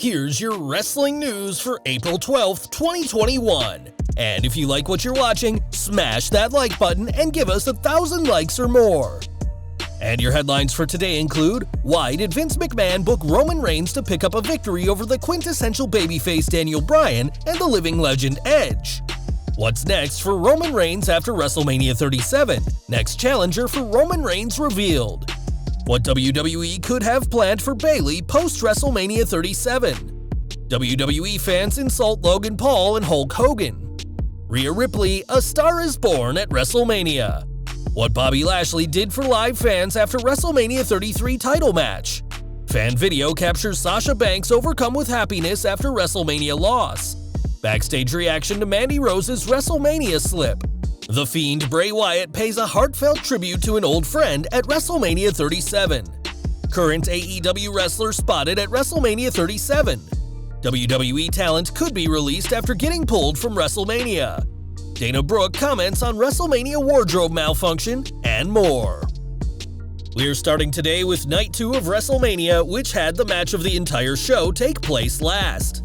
Here's your wrestling news for April 12th, 2021. And if you like what you're watching, smash that like button and give us 1,000 likes or more. And your headlines for today include: why did Vince McMahon book Roman Reigns to pick up a victory over the quintessential babyface Daniel Bryan and the living legend Edge? What's next for Roman Reigns after WrestleMania 37? Next challenger for Roman Reigns revealed. What WWE could have planned for Bayley post-WrestleMania 37. WWE fans insult Logan Paul and Hulk Hogan. Rhea Ripley, a star is born at WrestleMania. What Bobby Lashley did for live fans after WrestleMania 33 title match. Fan video captures Sasha Banks overcome with happiness after WrestleMania loss. Backstage reaction to Mandy Rose's WrestleMania slip. The Fiend Bray Wyatt pays a heartfelt tribute to an old friend at WrestleMania 37. Current AEW wrestler spotted at WrestleMania 37. WWE talent could be released after getting pulled from WrestleMania. Dana Brooke comments on WrestleMania wardrobe malfunction, and more. We're starting today with Night 2 of WrestleMania, which had the match of the entire show take place last.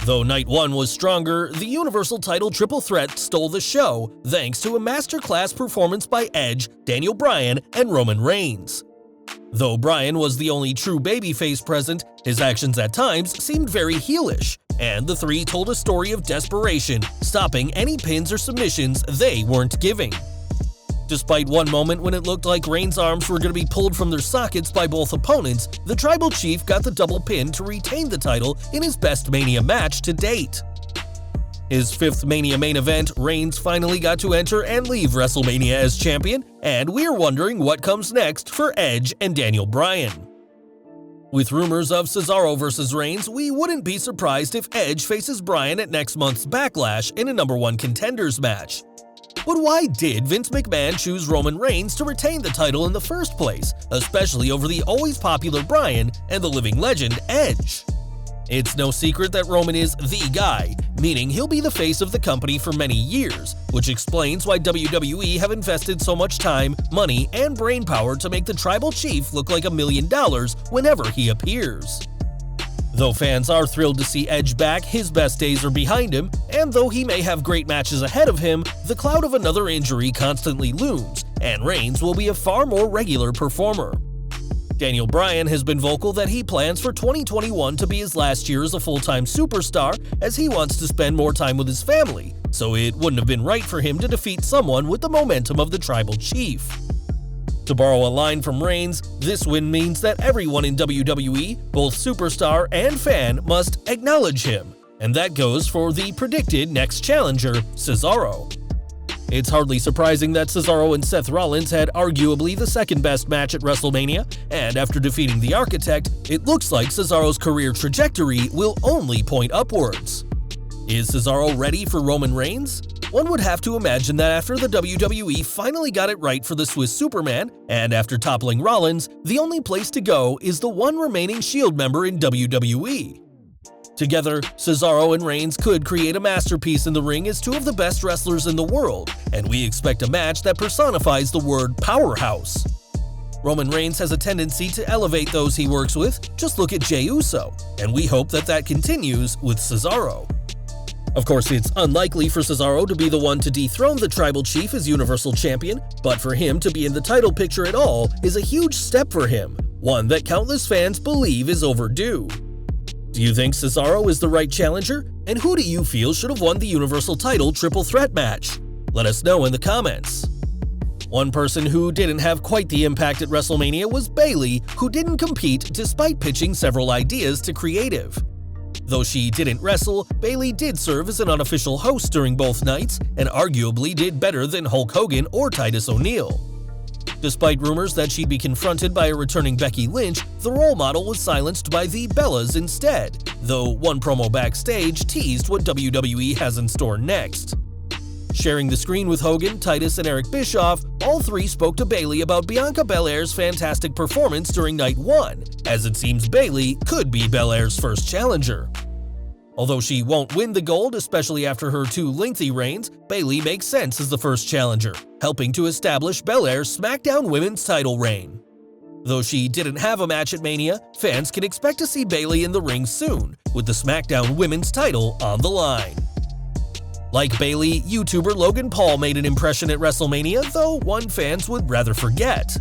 Though Night 1 was stronger, the Universal title triple threat stole the show thanks to a masterclass performance by Edge, Daniel Bryan, and Roman Reigns. Though Bryan was the only true babyface present, his actions at times seemed very heelish, and the three told a story of desperation, stopping any pins or submissions they weren't giving. Despite one moment when it looked like Reigns' arms were going to be pulled from their sockets by both opponents, the Tribal Chief got the double pin to retain the title in his best Mania match to date. His fifth Mania main event, Reigns finally got to enter and leave WrestleMania as champion, and we're wondering what comes next for Edge and Daniel Bryan. With rumors of Cesaro vs. Reigns, we wouldn't be surprised if Edge faces Bryan at next month's Backlash in a #1 contenders match. But why did Vince McMahon choose Roman Reigns to retain the title in the first place, especially over the always popular Bryan and the living legend Edge? It's no secret that Roman is the guy, meaning he'll be the face of the company for many years, which explains why WWE have invested so much time, money, and brainpower to make the Tribal Chief look like $1 million whenever he appears. Though fans are thrilled to see Edge back, his best days are behind him, and though he may have great matches ahead of him, the cloud of another injury constantly looms, and Reigns will be a far more regular performer. Daniel Bryan has been vocal that he plans for 2021 to be his last year as a full-time superstar, as he wants to spend more time with his family, so it wouldn't have been right for him to defeat someone with the momentum of the Tribal Chief. To borrow a line from Reigns, this win means that everyone in WWE, both superstar and fan, must acknowledge him, and that goes for the predicted next challenger, Cesaro. It's hardly surprising that Cesaro and Seth Rollins had arguably the second best match at WrestleMania, and after defeating the Architect, it looks like Cesaro's career trajectory will only point upwards. Is Cesaro ready for Roman Reigns? One would have to imagine that after the WWE finally got it right for the Swiss Superman, and after toppling Rollins, the only place to go is the one remaining Shield member in WWE. Together, Cesaro and Reigns could create a masterpiece in the ring as two of the best wrestlers in the world, and we expect a match that personifies the word powerhouse. Roman Reigns has a tendency to elevate those he works with, just look at Jey Uso, and we hope that that continues with Cesaro. Of course, it's unlikely for Cesaro to be the one to dethrone the Tribal Chief as Universal Champion, but for him to be in the title picture at all is a huge step for him, one that countless fans believe is overdue. Do you think Cesaro is the right challenger? And who do you feel should have won the Universal title triple threat match? Let us know in the comments. One person who didn't have quite the impact at WrestleMania was Bayley, who didn't compete despite pitching several ideas to creative. Though she didn't wrestle, Bayley did serve as an unofficial host during both nights, and arguably did better than Hulk Hogan or Titus O'Neil. Despite rumors that she'd be confronted by a returning Becky Lynch, the role model was silenced by the Bellas instead, though one promo backstage teased what WWE has in store next. Sharing the screen with Hogan, Titus, and Eric Bischoff, all three spoke to Bayley about Bianca Belair's fantastic performance during Night 1, as it seems Bayley could be Belair's first challenger. Although she won't win the gold, especially after her two lengthy reigns, Bayley makes sense as the first challenger, helping to establish Belair's SmackDown Women's title reign. Though she didn't have a match at Mania, fans can expect to see Bayley in the ring soon, with the SmackDown Women's title on the line. Like Bayley, YouTuber Logan Paul made an impression at WrestleMania, though one fans would rather forget.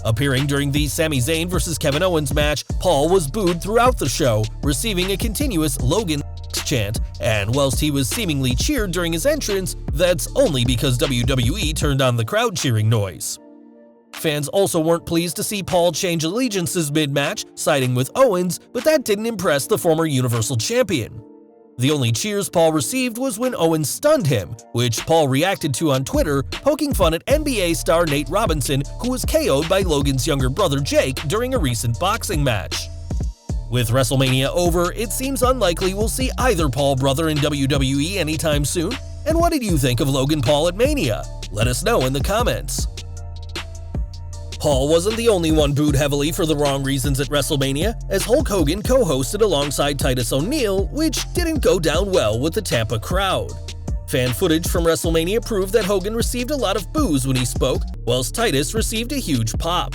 Appearing during the Sami Zayn vs. Kevin Owens match, Paul was booed throughout the show, receiving a continuous Logan chant, and whilst he was seemingly cheered during his entrance, that's only because WWE turned on the crowd cheering noise. Fans also weren't pleased to see Paul change allegiances mid-match, siding with Owens, but that didn't impress the former Universal Champion. The only cheers Paul received was when Owens stunned him, which Paul reacted to on Twitter, poking fun at NBA star Nate Robinson, who was KO'd by Logan's younger brother Jake during a recent boxing match. With WrestleMania over, it seems unlikely we'll see either Paul brother in WWE anytime soon. And what did you think of Logan Paul at Mania? Let us know in the comments. Paul wasn't the only one booed heavily for the wrong reasons at WrestleMania, as Hulk Hogan co-hosted alongside Titus O'Neil, which didn't go down well with the Tampa crowd. Fan footage from WrestleMania proved that Hogan received a lot of boos when he spoke, whilst Titus received a huge pop.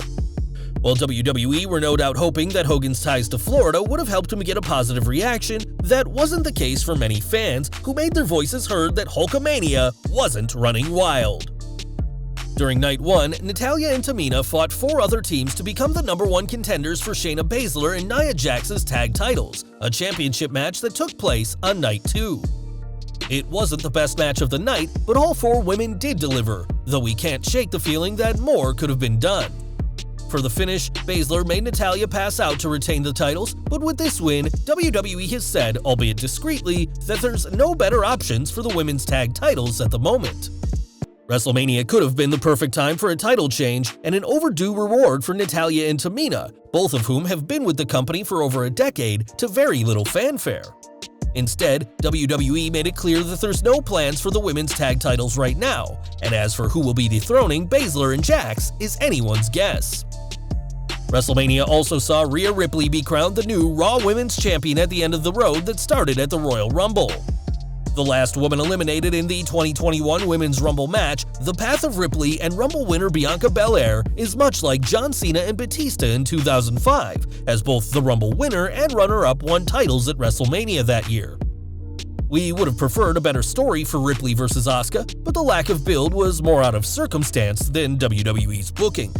While WWE were no doubt hoping that Hogan's ties to Florida would have helped him get a positive reaction, that wasn't the case for many fans, who made their voices heard that Hulkamania wasn't running wild. During Night 1, Natalya and Tamina fought 4 other teams to become the #1 contenders for Shayna Baszler and Nia Jax's tag titles, a championship match that took place on Night 2. It wasn't the best match of the night, but all 4 women did deliver, though we can't shake the feeling that more could have been done. For the finish, Baszler made Natalya pass out to retain the titles, but with this win, WWE has said, albeit discreetly, that there's no better options for the women's tag titles at the moment. WrestleMania could have been the perfect time for a title change and an overdue reward for Natalya and Tamina, both of whom have been with the company for over a decade to very little fanfare. Instead, WWE made it clear that there's no plans for the women's tag titles right now, and as for who will be dethroning Baszler and Jax is anyone's guess. WrestleMania also saw Rhea Ripley be crowned the new Raw Women's Champion at the end of the road that started at the Royal Rumble. The last woman eliminated in the 2021 Women's Rumble match, the path of Ripley and Rumble winner Bianca Belair is much like John Cena and Batista in 2005, as both the Rumble winner and runner-up won titles at WrestleMania that year. We would have preferred a better story for Ripley vs. Asuka, but the lack of build was more out of circumstance than WWE's booking.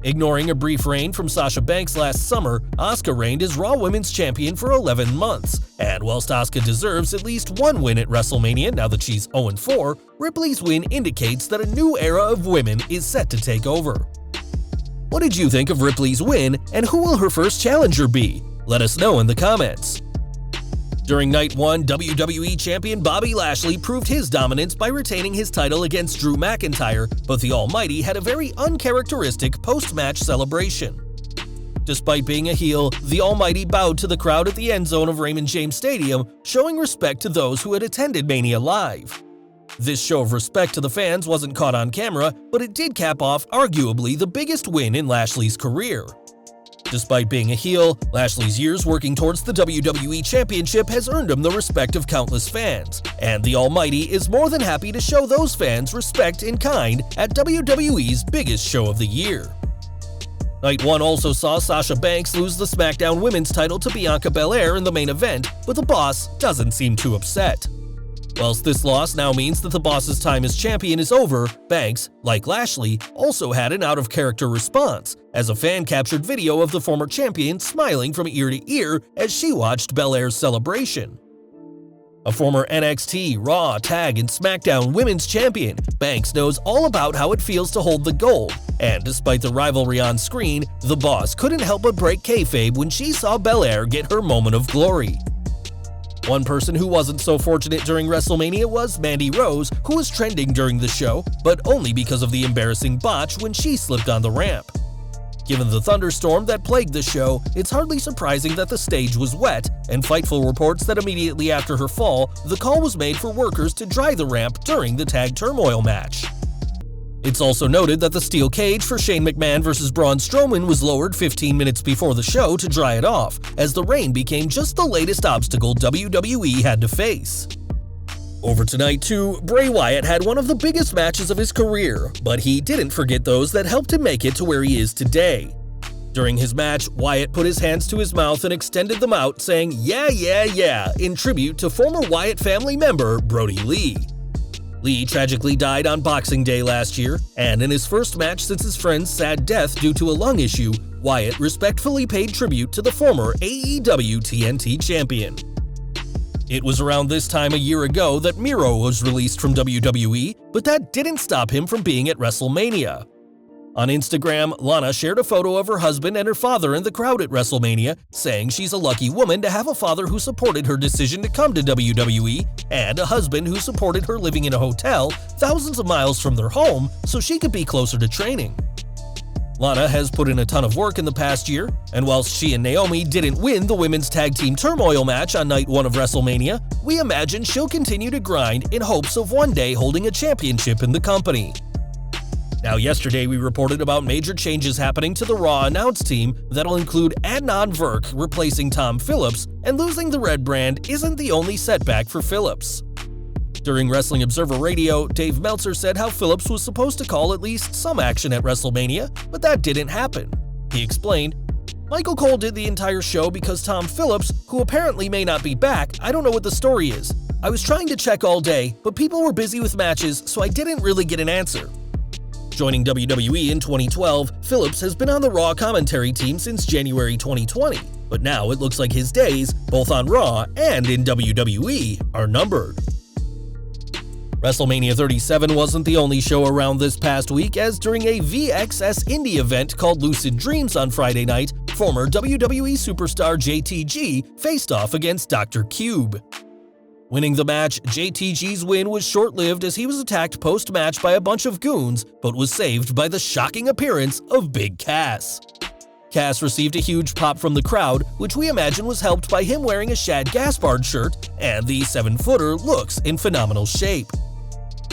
Ignoring a brief reign from Sasha Banks last summer, Asuka reigned as Raw Women's Champion for 11 months, and whilst Asuka deserves at least one win at WrestleMania now that she's 0-4, Ripley's win indicates that a new era of women is set to take over. What did you think of Ripley's win, and who will her first challenger be? Let us know in the comments. During Night 1, WWE Champion Bobby Lashley proved his dominance by retaining his title against Drew McIntyre, but the Almighty had a very uncharacteristic post-match celebration. Despite being a heel, the Almighty bowed to the crowd at the end zone of Raymond James Stadium, showing respect to those who had attended Mania live. This show of respect to the fans wasn't caught on camera, but it did cap off arguably the biggest win in Lashley's career. Despite being a heel, Lashley's years working towards the WWE Championship has earned him the respect of countless fans, and the Almighty is more than happy to show those fans respect in kind at WWE's biggest show of the year. Night 1 also saw Sasha Banks lose the SmackDown Women's title to Bianca Belair in the main event, but the Boss doesn't seem too upset. Whilst this loss now means that the Boss's time as champion is over, Banks, like Lashley, also had an out-of-character response, as a fan captured video of the former champion smiling from ear to ear as she watched Belair's celebration. A former NXT, Raw, Tag, and SmackDown Women's Champion, Banks knows all about how it feels to hold the gold, and despite the rivalry on screen, the Boss couldn't help but break kayfabe when she saw Belair get her moment of glory. One person who wasn't so fortunate during WrestleMania was Mandy Rose, who was trending during the show, but only because of the embarrassing botch when she slipped on the ramp. Given the thunderstorm that plagued the show, it's hardly surprising that the stage was wet, and Fightful reports that immediately after her fall, the call was made for workers to dry the ramp during the Tag Turmoil match. It's also noted that the steel cage for Shane McMahon vs. Braun Strowman was lowered 15 minutes before the show to dry it off, as the rain became just the latest obstacle WWE had to face. Over to Night 2, Bray Wyatt had one of the biggest matches of his career, but he didn't forget those that helped him make it to where he is today. During his match, Wyatt put his hands to his mouth and extended them out, saying "yeah, yeah, yeah" in tribute to former Wyatt family member Brodie Lee. Lee tragically died on Boxing Day last year, and in his first match since his friend's sad death due to a lung issue, Wyatt respectfully paid tribute to the former AEW TNT champion. It was around this time a year ago that Miro was released from WWE, but that didn't stop him from being at WrestleMania. On Instagram, Lana shared a photo of her husband and her father in the crowd at WrestleMania, saying she's a lucky woman to have a father who supported her decision to come to WWE and a husband who supported her living in a hotel thousands of miles from their home so she could be closer to training. Lana has put in a ton of work in the past year, and whilst she and Naomi didn't win the women's tag team turmoil match on night 1 of WrestleMania, we imagine she'll continue to grind in hopes of one day holding a championship in the company. Now, yesterday we reported about major changes happening to the Raw announce team that'll include Adnan Virk replacing Tom Phillips, and losing the Red brand isn't the only setback for Phillips. During Wrestling Observer Radio, Dave Meltzer said how Phillips was supposed to call at least some action at WrestleMania, but that didn't happen. He explained, "Michael Cole did the entire show because Tom Phillips, who apparently may not be back, I don't know what the story is. I was trying to check all day, but people were busy with matches, so I didn't really get an answer." Joining WWE in 2012, Phillips has been on the Raw commentary team since January 2020, but now it looks like his days, both on Raw and in WWE, are numbered. WrestleMania 37 wasn't the only show around this past week, as during a VXS indie event called Lucid Dreams on Friday night, former WWE superstar JTG faced off against Dr. Cube. Winning the match, JTG's win was short-lived as he was attacked post-match by a bunch of goons, but was saved by the shocking appearance of Big Cass. Cass received a huge pop from the crowd, which we imagine was helped by him wearing a Shad Gaspard shirt, and the 7-footer looks in phenomenal shape.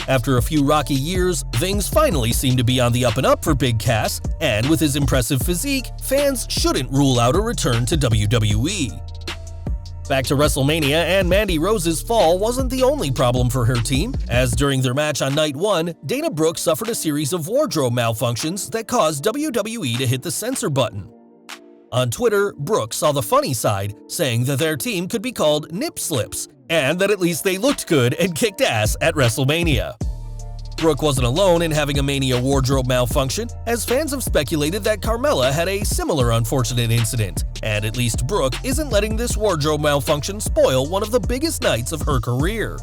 After a few rocky years, things finally seem to be on the up and up for Big Cass, and with his impressive physique, fans shouldn't rule out a return to WWE. Back to WrestleMania, and Mandy Rose's fall wasn't the only problem for her team, as during their match on night 1, Dana Brooke suffered a series of wardrobe malfunctions that caused WWE to hit the censor button. On Twitter, Brooke saw the funny side, saying that their team could be called Nip Slips, and that at least they looked good and kicked ass at WrestleMania. Brooke wasn't alone in having a Mania wardrobe malfunction, as fans have speculated that Carmella had a similar unfortunate incident, and at least Brooke isn't letting this wardrobe malfunction spoil one of the biggest nights of her career.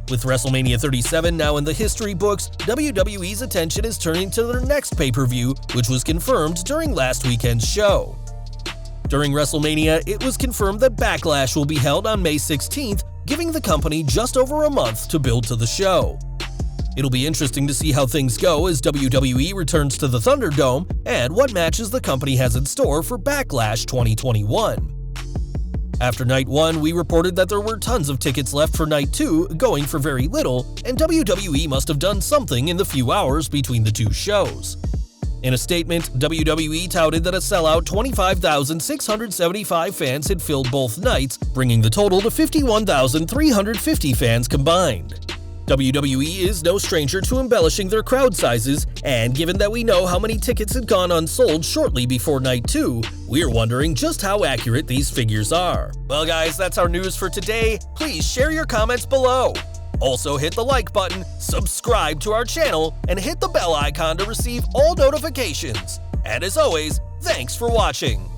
With WrestleMania 37 now in the history books, WWE's attention is turning to their next pay-per-view, which was confirmed during last weekend's show. During WrestleMania, it was confirmed that Backlash will be held on May 16th, giving the company just over a month to build to the show. It'll be interesting to see how things go as WWE returns to the Thunderdome and what matches the company has in store for Backlash 2021. After Night 1, we reported that there were tons of tickets left for Night 2, going for very little, and WWE must have done something in the few hours between the two shows. In a statement, WWE touted that a sellout 25,675 fans had filled both nights, bringing the total to 51,350 fans combined. WWE is no stranger to embellishing their crowd sizes, and given that we know how many tickets had gone unsold shortly before Night 2, we're wondering just how accurate these figures are. Well guys, that's our news for today. Please share your comments below. Also hit the like button, subscribe to our channel, and hit the bell icon to receive all notifications. And as always, thanks for watching.